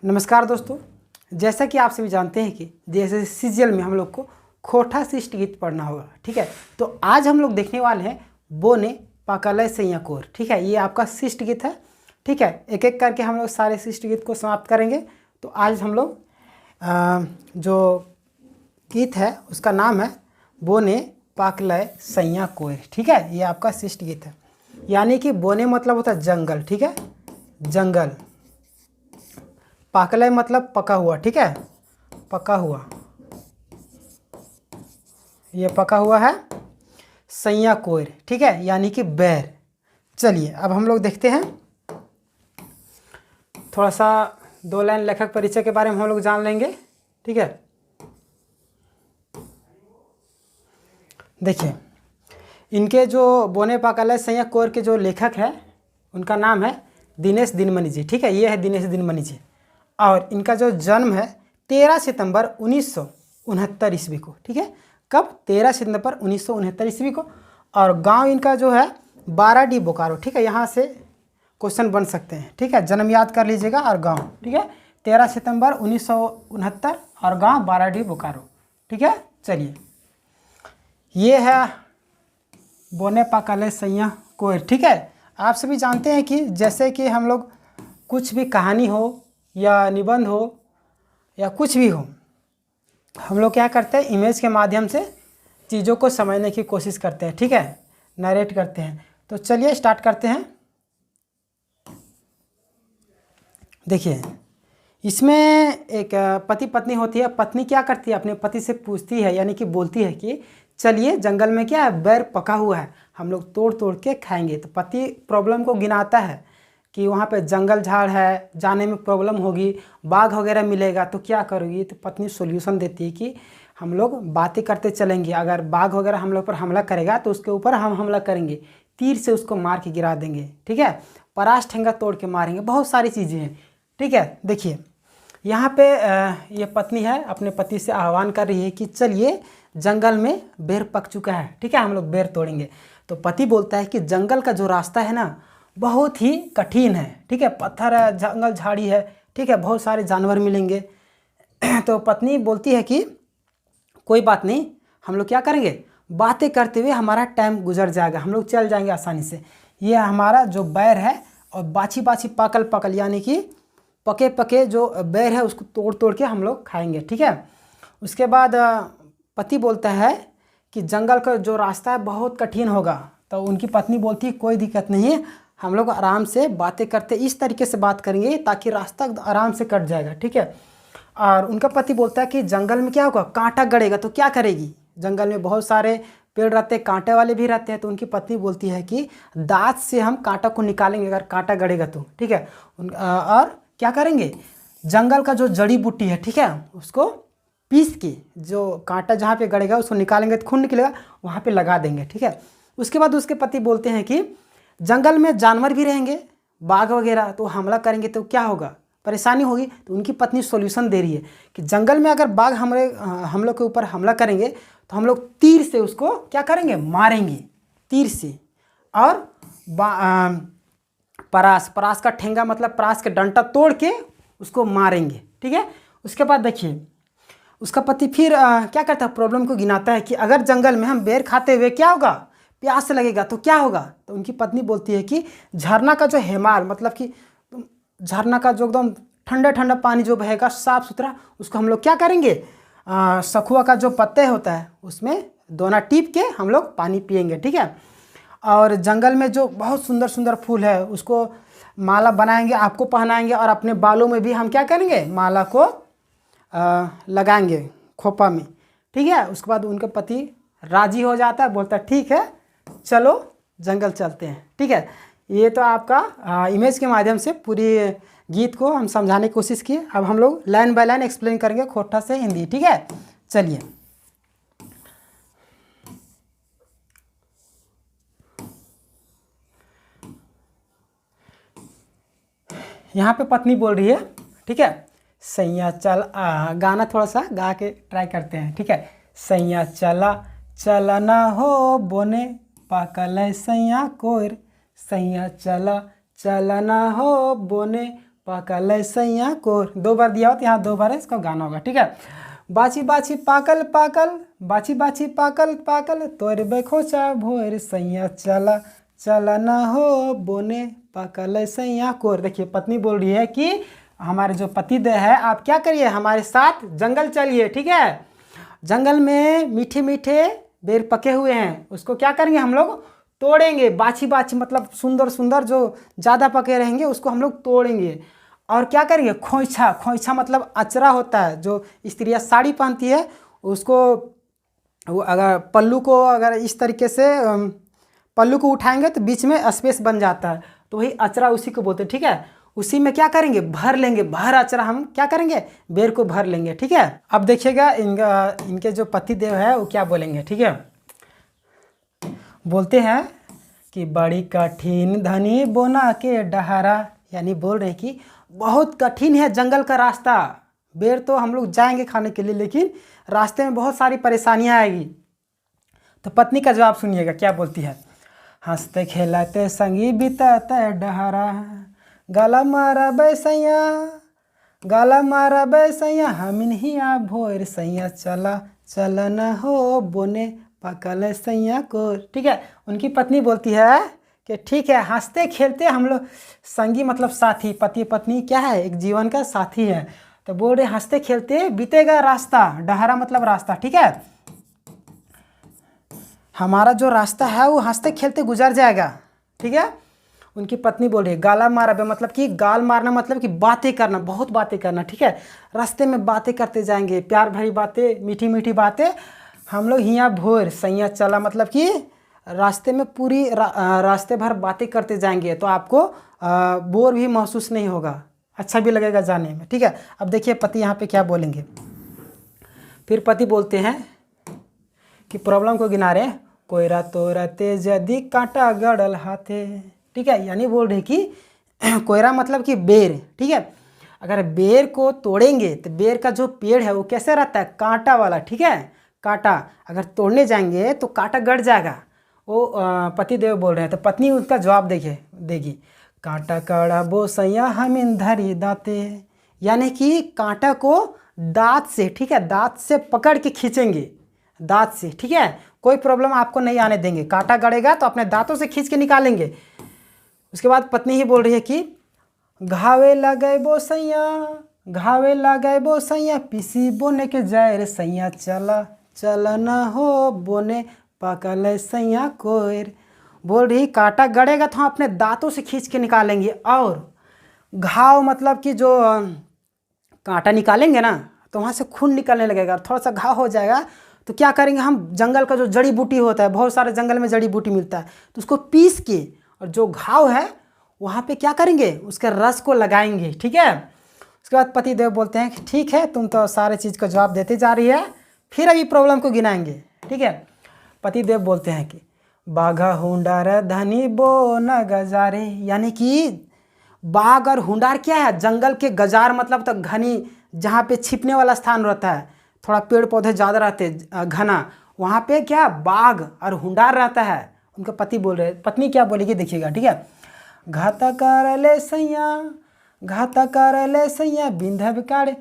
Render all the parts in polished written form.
नमस्कार दोस्तों, जैसा कि आप सभी जानते हैं कि जैसे सीजीएल में हम लोग को खोटा शिष्ट गीत पढ़ना होगा। ठीक है, तो आज हम लोग देखने वाले हैं बोने पाकलय सैया कोर। ठीक है, ये आपका शिष्ट गीत है। ठीक है, एक एक करके हम लोग सारे शिष्ट गीत को समाप्त करेंगे। तो आज हम लोग जो गीत है उसका नाम है बोने पाकलय सैया कोर। ठीक है, ये आपका शिष्ट गीत है। यानी कि बोने मतलब होता है जंगल। ठीक है, जंगल। पाकलय मतलब पका हुआ। ठीक है, पका हुआ, ये पका हुआ है। सैया कोयर, ठीक है, यानी कि बैर। चलिए अब हम लोग देखते हैं, थोड़ा सा 2 लाइन लेखक परिचय के बारे में हम लोग जान लेंगे। ठीक है, देखिए इनके जो बोने पाकलय सैया कोयर के जो लेखक है उनका नाम है दिनेश दिनमणि जी। ठीक है, ये है दिनेश दिनमणि जी। और इनका जो जन्म है 13 सितंबर 1969 ईस्वी को। ठीक है, कब? 13 सितंबर 1969 ईस्वी को। और गांव इनका जो है बाराडी बोकारो। ठीक है, यहाँ से क्वेश्चन बन सकते हैं। ठीक है, जन्म याद कर लीजिएगा और गांव। ठीक है, 13 सितंबर 1969 और गांव बाराडी बोकारो। ठीक है, चलिए ये है बोने पाकलय सैया कोयर। ठीक है, आप सभी जानते हैं कि जैसे कि हम लोग कुछ भी कहानी हो या निबंध हो या कुछ भी हो, हम लोग क्या करते हैं, इमेज के माध्यम से चीज़ों को समझने की कोशिश करते हैं। ठीक है, नरेट करते हैं। तो चलिए स्टार्ट करते हैं। देखिए इसमें एक पति पत्नी होती है। पत्नी क्या करती है, अपने पति से पूछती है, यानी कि बोलती है कि चलिए जंगल में क्या है, बैर पका हुआ है, हम लोग तोड़ तोड़ के खाएंगे। तो पति प्रॉब्लम को गिनाता है कि वहाँ पे जंगल झाड़ है, जाने में प्रॉब्लम होगी, बाघ वगैरह मिलेगा, तो क्या करोगी। तो पत्नी सॉल्यूशन देती है कि हम लोग बातें करते चलेंगे, अगर बाघ वगैरह हम लोग पर हमला करेगा तो उसके ऊपर हम हमला करेंगे, तीर से उसको मार के गिरा देंगे। ठीक है, परास ठेंगा तोड़ के मारेंगे, बहुत सारी चीज़ें हैं। ठीक है, देखिए यहाँ पे ये पत्नी है अपने पति से आह्वान कर रही है कि चलिए जंगल में बेर पक चुका है, ठीक है, हम लोग बेर तोड़ेंगे। तो पति बोलता है कि जंगल का जो रास्ता है ना बहुत ही कठिन है। ठीक है, पत्थर है, जंगल झाड़ी है, ठीक है, बहुत सारे जानवर मिलेंगे। तो पत्नी बोलती है कि कोई बात नहीं, हम लोग क्या करेंगे, बातें करते हुए हमारा टाइम गुजर जाएगा, हम लोग चल जाएंगे आसानी से। ये हमारा जो बैर है और बाछी बाछी पाकल पाकल, यानी कि पके पके जो बैर है उसको तोड़ तोड़ के हम लोग खाएंगे। ठीक है, उसके बाद पति बोलता है कि जंगल का जो रास्ता है बहुत कठिन होगा। तो उनकी पत्नी बोलती है कोई दिक्कत नहीं है, हम लोग आराम से बातें करते इस तरीके से बात करेंगे ताकि रास्ता आराम से कट जाएगा। ठीक है, और उनका पति बोलता है कि जंगल में क्या होगा, कांटा गड़ेगा तो क्या करेगी, जंगल में बहुत सारे पेड़ रहते हैं, कांटे वाले भी रहते हैं। तो उनकी पत्नी बोलती है कि दांत से हम कांटा को निकालेंगे अगर कांटा गड़ेगा तो। ठीक है, और क्या करेंगे, जंगल का जो जड़ी बूटी है, ठीक है, उसको पीस के जो कांटा जहाँ पे गड़ेगा उसको निकालेंगे तो खून निकलेगा, वहाँ पे लगा देंगे। ठीक है, उसके बाद उसके पति बोलते हैं कि जंगल में जानवर भी रहेंगे, बाघ वगैरह, तो हमला करेंगे तो क्या होगा, परेशानी होगी। तो उनकी पत्नी सॉल्यूशन दे रही है कि जंगल में अगर बाघ हम लोग के ऊपर हमला करेंगे तो हम लोग तीर से उसको क्या करेंगे, मारेंगे तीर से। और परास का ठेंगा मतलब परास का डंटा तोड़ के उसको मारेंगे। ठीक है, उसके बाद देखिए उसका पति फिर क्या करता है, प्रॉब्लम को गिनाता है कि अगर जंगल में हम बेर खाते हुए क्या होगा, प्यास लगेगा तो क्या होगा। तो उनकी पत्नी बोलती है कि झरना का जो हेमाल मतलब कि झरना का जो एकदम ठंडा ठंडा पानी जो बहेगा साफ़ सुथरा, उसको हम लोग क्या करेंगे, सखुआ का जो पत्ते होता है उसमें दोना टीप के हम लोग पानी पिएंगे। ठीक है, और जंगल में जो बहुत सुंदर सुंदर फूल है उसको माला बनाएंगे, आपको पहनाएंगे, और अपने बालों में भी हम क्या करेंगे, माला को लगाएंगे खोपा में। ठीक है, उसके बाद उनका पति राजी हो जाता है, बोलता है ठीक है चलो जंगल चलते हैं। ठीक है, ये तो आपका इमेज के माध्यम से पूरी गीत को हम समझाने की कोशिश की। अब हम लोग लाइन बाय लाइन एक्सप्लेन करेंगे खोटा से हिंदी। ठीक है, चलिए यहाँ पे पत्नी बोल रही है, ठीक है, सैया चल, गाना थोड़ा सा गा के ट्राई करते हैं। ठीक है, सैया चला चलना हो बोने पाकलय सैया कोर, सैया चला चलना हो बोने पाकल सैया कोर। 2 बार दिया हो तो यहाँ 2 बार है, इसका गाना होगा, ठीक है। बाछी बाछी पाकल पाकल, बाछी बाछी पाकल पाकल, तोर बेखोचा भोर सैया चला चला ना हो बोने, पाकल सैया कोर। देखिए पत्नी बोल रही है कि हमारे जो पति देव है, आप क्या करिए, हमारे साथ जंगल चलिए, ठीक है। जंगल में मीठे मीठे बेर पके हुए हैं, उसको क्या करेंगे हम लोग, तोड़ेंगे। बाछी बाछी मतलब सुंदर सुंदर जो ज़्यादा पके रहेंगे उसको हम लोग तोड़ेंगे। और क्या करेंगे, खोइछा, खोइछा मतलब अचरा होता है, जो स्त्रियाँ साड़ी पहनती है उसको, वो अगर पल्लू को अगर इस तरीके से पल्लू को उठाएंगे तो बीच में स्पेस बन जाता है, तो वही अचरा उसी को बोलते हैं, ठीक है। उसी में क्या करेंगे, भर लेंगे, भर अचरा हम क्या करेंगे, बेर को भर लेंगे, ठीक है। अब देखिएगा इनके जो पति देव है वो क्या बोलेंगे, ठीक है। बोलते हैं कि बड़ी कठिन धनी बोना के डहारा, यानी बोल रहे हैं कि बहुत कठिन है जंगल का रास्ता। बेर तो हम लोग जाएंगे खाने के लिए, लेकिन रास्ते में बहुत सारी परेशानियां आएगी। तो पत्नी का जवाब सुनिएगा, क्या बोलती है। हंसते खेलाते संगी बिताते डहारा, गाला मारा बैसैया, गाला मारा बैसैया, हमिन हिया भोर सैया चला चला न हो बोने, पकल सैया को, ठीक है। उनकी पत्नी बोलती है कि ठीक है, हंसते खेलते हम लोग, संगी मतलब साथी, पति पत्नी क्या है, एक जीवन का साथी है। तो बोल रहे हंसते खेलते बीतेगा रास्ता, डहारा मतलब रास्ता, ठीक है। हमारा जो रास्ता है वो हंसते खेलते गुजर जाएगा, ठीक है। उनकी पत्नी बोल रही है गाला मारा बे, मतलब कि गाल मारना मतलब कि बातें करना, बहुत बातें करना, ठीक है। रास्ते में बातें करते जाएंगे, प्यार भरी बातें, मीठी मीठी बातें। हम लोग हिया भोर सैया चला मतलब कि रास्ते में पूरी रास्ते भर बातें करते जाएंगे, तो आपको बोर भी महसूस नहीं होगा, अच्छा भी लगेगा जाने में, ठीक है। अब देखिए पति यहाँ पे क्या बोलेंगे। फिर पति बोलते हैं कि प्रॉब्लम को गिना रहे, कोयरा तोरा तेज यदि कांटा गड़ल हाथे, ठीक है। यानी बोल रहे कि कोयरा मतलब कि बेर, ठीक है। अगर बेर को तोड़ेंगे तो बेर का जो पेड़ है वो कैसे रहता है, कांटा वाला, ठीक है। कांटा अगर तोड़ने जाएंगे तो कांटा गड़ जाएगा, वो पति देव बोल रहे हैं। तो पत्नी उसका जवाब देगी, कांटा कड़ा बो सैया हमिन धरी दाते, यानी कि कांटा को दांत से, ठीक है, दांत से पकड़ के खींचेंगे, दांत से, ठीक है। कोई प्रॉब्लम आपको नहीं आने देंगे, कांटा गड़ेगा तो अपने दांतों से खींच के निकालेंगे। उसके बाद पत्नी ही बोल रही है कि घावे लगे बो सैया, घावे लगे बो सैया, पीसी बोने के जाए रे सैया चला चला न हो बोने, पकल सैया कोयर। बोल रही कांटा गड़ेगा तो हम अपने दांतों से खींच के निकालेंगे। और घाव मतलब कि जो कांटा निकालेंगे ना तो वहाँ से खून निकलने लगेगा, थोड़ा सा घाव हो जाएगा, तो क्या करेंगे हम, जंगल का जो जड़ी बूटी होता है, बहुत सारे जंगल में जड़ी बूटी मिलता है, तो उसको पीस के और जो घाव है वहाँ पे क्या करेंगे, उसके रस को लगाएंगे, ठीक है। उसके बाद पति देव बोलते हैं कि ठीक है, तुम तो सारे चीज़ का जवाब देते जा रही है, फिर अभी प्रॉब्लम को गिनाएंगे, ठीक है। पति देव बोलते हैं कि बाघा हुंडार धनी बो न गजारे, यानी कि बाघ और हुंडार क्या है, जंगल के गजार मतलब तो घनी, जहाँ पे छिपने वाला स्थान रहता है, थोड़ा पेड़ पौधे ज़्यादा रहते घना, वहाँ पे क्या बाघ और हुंडार रहता है। उनका पति बोल रहे, पत्नी क्या बोलेगी देखिएगा, ठीक है। घाता कर ले सैया, घाता कर ले सैया, बिंधब काड़े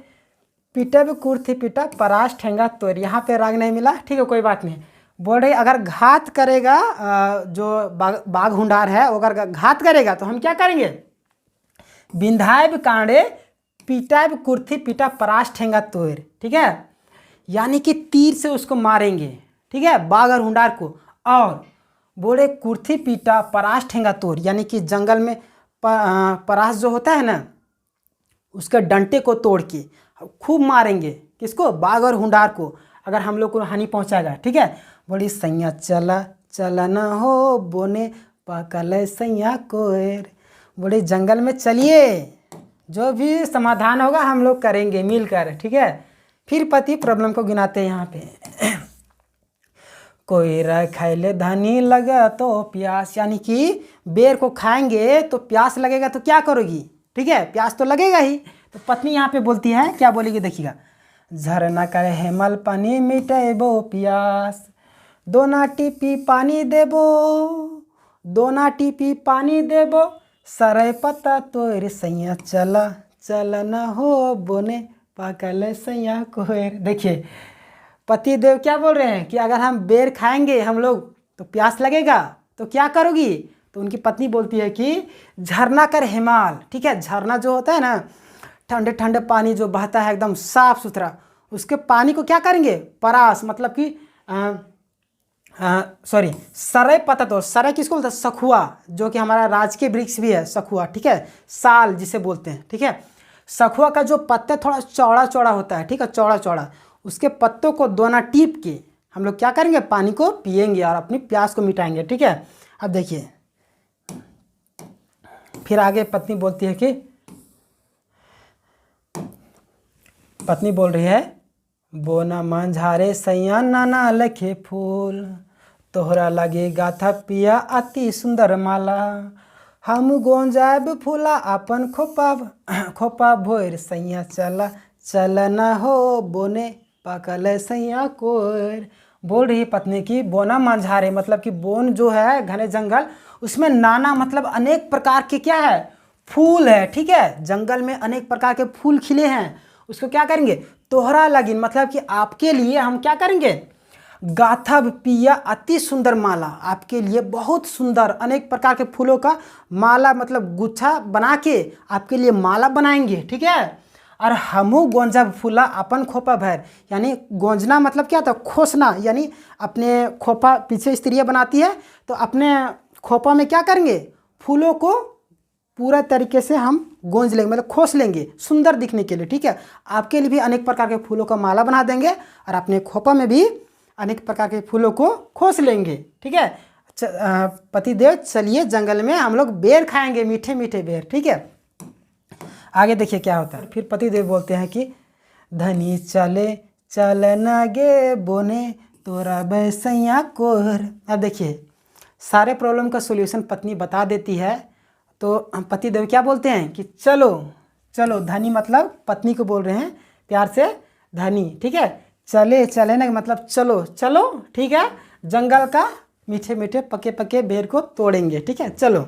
पिटब कुर्थी पिटा, परास ठेंगा तोड़। यहाँ पे राग नहीं मिला, ठीक है, कोई बात नहीं। बोल रहे अगर घात करेगा, जो बाघ हुंडार है वो अगर घात करेगा तो हम क्या करेंगे, बिंधायब कांडे पिटायब कुर्थी पिटा, परास ठेंगा तोड़, ठीक है। यानी कि तीर से उसको मारेंगे, ठीक है, बाघ और हुंडार को। और बोले कुर्थी पीटा परास ठेंगा तोड़, यानी कि जंगल में परास जो होता है ना, उसके डंटे को तोड़ के खूब मारेंगे, किसको, बाघ और हुंडार को, अगर हम लोग को हानि पहुंचाएगा, ठीक है। बोली सैया चला चला न हो बोने, पकल सैया कोयर। बोले जंगल में चलिए, जो भी समाधान होगा हम लोग करेंगे मिलकर, ठीक है। फिर पति प्रॉब्लम को गिनाते हैं यहाँ पे। कोयरा खाइले धनी लगा तो प्यास, यानी कि बेर को खाएंगे तो प्यास लगेगा, तो क्या करोगी, ठीक है, प्यास तो लगेगा ही। तो पत्नी यहाँ पे बोलती है, क्या बोलेगी देखिएगा, झरना करे हेमल पानी मिटेबो प्यास, दोना टीपी पानी देबो, दोना टीपी पानी देबो, सरय पत्ता तोर सैया चला चला न हो बोने पाकल सैया कोयर। देखिए पति देव क्या बोल रहे हैं कि अगर हम बेर खाएंगे हम लोग तो प्यास लगेगा, तो क्या करोगी? तो उनकी पत्नी बोलती है कि झरना कर हिमाल। ठीक है, झरना जो होता है ना, ठंडे ठंडे पानी जो बहता है एकदम साफ सुथरा, उसके पानी को क्या करेंगे? परास, मतलब कि सॉरी सरय पत्ता, तो सरय किसको बोलते हैं? सखुआ, जो कि हमारा राजकीय वृक्ष भी है सखुआ। ठीक है, साल जिसे बोलते हैं। ठीक है, सखुआ का जो पत्ते थोड़ा चौड़ा चौड़ा होता है, ठीक है, चौड़ा चौड़ा, उसके पत्तों को दोना टीप के हम लोग क्या करेंगे? पानी को पिएंगे और अपनी प्यास को मिटाएंगे। ठीक है, अब देखिए फिर आगे पत्नी बोलती है कि पत्नी बोल रही है बोना मंझारे सैया नाना लखे फूल, तोहरा लगे गाथा पिया अति सुंदर माला, हम गोंजाब फूला अपन खोपा भोर सैया चला चला न हो बोने पकल सैया कोर। बोल रही पत्नी की बोना मंझारे, मतलब कि बोन जो है घने जंगल, उसमें नाना मतलब अनेक प्रकार के क्या है? फूल है। ठीक है, जंगल में अनेक प्रकार के फूल खिले हैं, उसको क्या करेंगे? तोहरा लगिन, मतलब कि आपके लिए हम क्या करेंगे? गाथब पिया अति सुंदर माला, आपके लिए बहुत सुंदर अनेक प्रकार के फूलों का माला, मतलब गुच्छा बना के आपके लिए माला बनाएंगे। ठीक है, और हमू गोंजब फूला अपन खोपा भर, यानी गोंजना मतलब क्या था? खोसना, यानी अपने खोपा, पीछे स्त्रियाँ बनाती है तो अपने खोपा में क्या करेंगे? फूलों को पूरा तरीके से हम गोंज लेंगे, मतलब खोस लेंगे सुंदर दिखने के लिए। ठीक है, आपके लिए भी अनेक प्रकार के फूलों का माला बना देंगे और अपने खोपा में भी अनेक प्रकार के फूलों को खोस लेंगे। ठीक है, पतिदेव चलिए जंगल में हम लोग बेर खाएंगे, मीठे मीठे बेर। ठीक है, आगे देखिए क्या होता है। फिर पतिदेव बोलते हैं कि धनी चले चल न गे बोने तोरा बैसैया कोर। अब देखिए सारे प्रॉब्लम का सोल्यूशन पत्नी बता देती है, तो पतिदेव क्या बोलते हैं कि चलो चलो, धनी मतलब पत्नी को बोल रहे हैं प्यार से, धनी। ठीक है, चले चले ना मतलब चलो चलो। ठीक है, जंगल का मीठे मीठे पके पके बेर को तोड़ेंगे। ठीक है, चलो,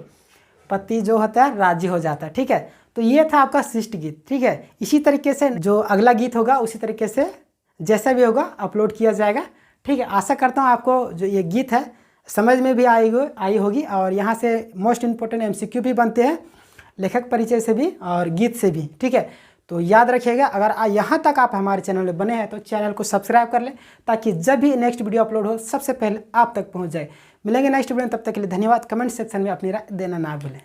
पति जो होता है राजी हो जाता है। ठीक है, तो ये था आपका शिष्ट गीत। ठीक है, इसी तरीके से जो अगला गीत होगा उसी तरीके से जैसा भी होगा अपलोड किया जाएगा। ठीक है, आशा करता हूँ आपको जो ये गीत है समझ में भी आई होगी, और यहाँ से मोस्ट इम्पोर्टेंट MCQ भी बनते हैं, लेखक परिचय से भी और गीत से भी। ठीक है, तो याद रखिएगा, अगर यहाँ तक आप हमारे चैनल में बने हैं तो चैनल को सब्सक्राइब कर लें, ताकि जब भी नेक्स्ट वीडियो अपलोड हो सबसे पहले आप तक पहुँच जाए। मिलेंगे नेक्स्ट वीडियो में, तब तक के लिए धन्यवाद। कमेंट सेक्शन में अपनी राय देना ना भूलें।